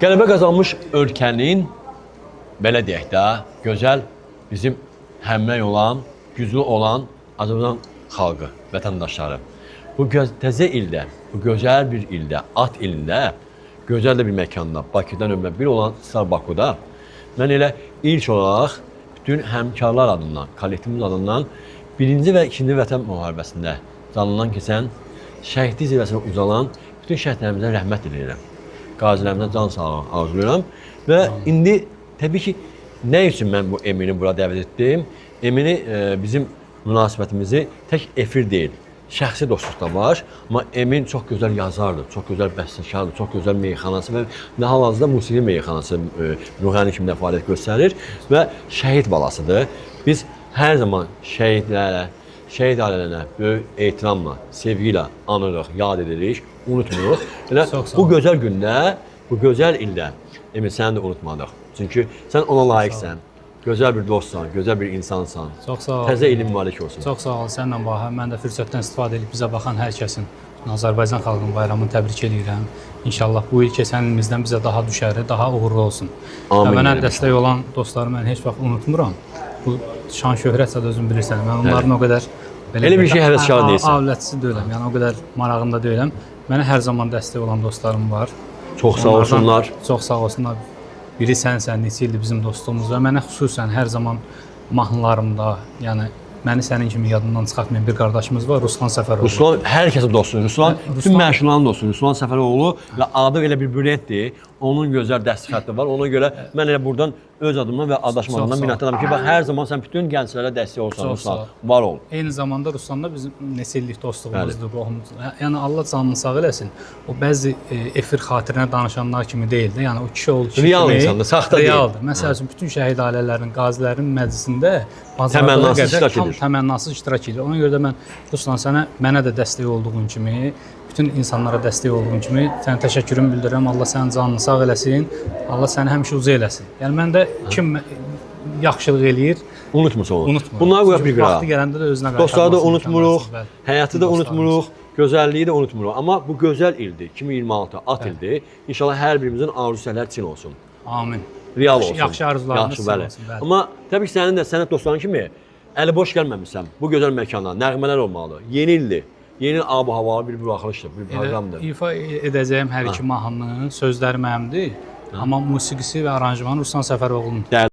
Qələbə qazanmış ölkənin, belə deyək də, gözəl bizim həmrəy olan, güclü olan Azərbaycan xalqı, vətəndaşları. Bu təzə ildə, bu gözəl bir ildə, at ilində, gözəl də bir məkanda, Bakıda nömrə 1 olan Star Bakuda mən elə ilk olaraq bütün həmkarlar adından, kollektivimiz adından 1-ci və 2-ci Vətən müharibəsində canından keçən, şəhidlik zirvəsinə uzalan bütün şəhidlərimizə rəhmət edirəm. Qazilərimizə can sağlığı arzulayıram və indi təbii ki, nə üçün mən bu Emini bura dəvət etdim? Emini bizim münasibətimizi tək efir deyil, şəxsi dostluq da var. Amma Emin çox gözəl yazardır, çox gözəl bəstəkardır, çox gözəl meyxanası və hal-hazırda musiqi meyxanası ruhani kimi də fəaliyyət göstərir və şəhid balasıdır. Biz hər zaman şəhidlərə, şəhid ailələrinə böyük ehtiramla, sevgi ilə anırıq, yad edirik, unutmuruq. Elə bu gözəl gündə, bu gözəl ildə Emin səni də unutmadıq. Çünki sən ona layiqsən. Gözəl bir dostsan, gözəl bir insansan. Çox sağ ol. Təzə ilin mübarək olsun. Çox sağ ol. Sənlə Bahə. Mən də fürsətdən istifadə edib bizə baxan hər kəsin Azərbaycan xalqının bayramını təbrik edirəm. İnşallah bu il keçən ilimizdən bizə daha düşəri, daha uğurlu olsun. Amin. Mənə dəstək olan dostlarımı mən heç vaxt unutmuram. Bu şan şöhrətsə də özün bilirsən. Mən onların o qədər elə bir şey həvəskar deyilsən. Avlətçisi deyiləm. Yəni o qədər marağında deyiləm. Mənə hər zaman dəstək olan dostlarım var. Çox sağ olsunlar. Çox sağ olsunlar. Biri sənsən, neçə ildir bizim dostluğumuz və mənə xüsusən hər zaman mahnılarımda, yəni məni sənin kimi yadından çıxartmayan bir qardaşımız var, Ruslan Səfəroğlu. Ruslan hər kəsin dostudur. Ruslan bütün məşğulların dostudur. Ruslan Səfəroğlu və adı elə bir brenddir. Onun gözəl dəstək xətti var. Ona görə mən elə buradan öz adımdan və adaşmağımdan minnətdaram ki, bax hər zaman sən bütün gənclərə dəstək olsan, Ruslan. Var ol. Eyni zamanda Ruslanla bizim neçə illik dostluğumuzdur, qohumumuzdur. Yəni Allah canını sağ eləsin. O bəzi efir xatirinə danışanlar kimi deyil də. Yəni o kişi oldu ki, real insandır, saxta deyil. Realdır. Məsəl üçün bütün şəhid ailələrinin, qazilərin məclisində təmənnasız iştirak edir. Ona görə də mən Ruslan sənə, mənə də dəstək olduğun kimi, bütün insanlara dəstək olduğun kimi sənə təşəkkürümü bildirirəm. Allah sənin canını sağ eləsin. Allah səni həmişə uca eləsin. Yəni mən də kim yaxşılıq eləyir, unutmursa onu. Bunları qoyaq bir qırağa. Vaxtı gələndə də özünə qayıtmaq. Dostları da unutmuruq, həyatı da unutmuruq, gözəlliyi də unutmuruq. Amma bu gözəl ildir, 2026 at ildir. İnşallah hər birimizin arzu-sələr çin olsun. Amin. Real olsun. Yaxşı arzularımız olsun. Bəli. Amma təbii ki, sənin də sənət dostların kimi əli boş gəlməmişsən bu gözəl məkana. Nəğmələr olmalı. Yeni ildir. Yeni ab-havalı bir buraxılışdır, bir proqramdır. İfa edəcəyim hər iki mahnının sözləri mənimdir. Amma musiqisi və aranjmanı Ruslan Səfəroğlu'nun.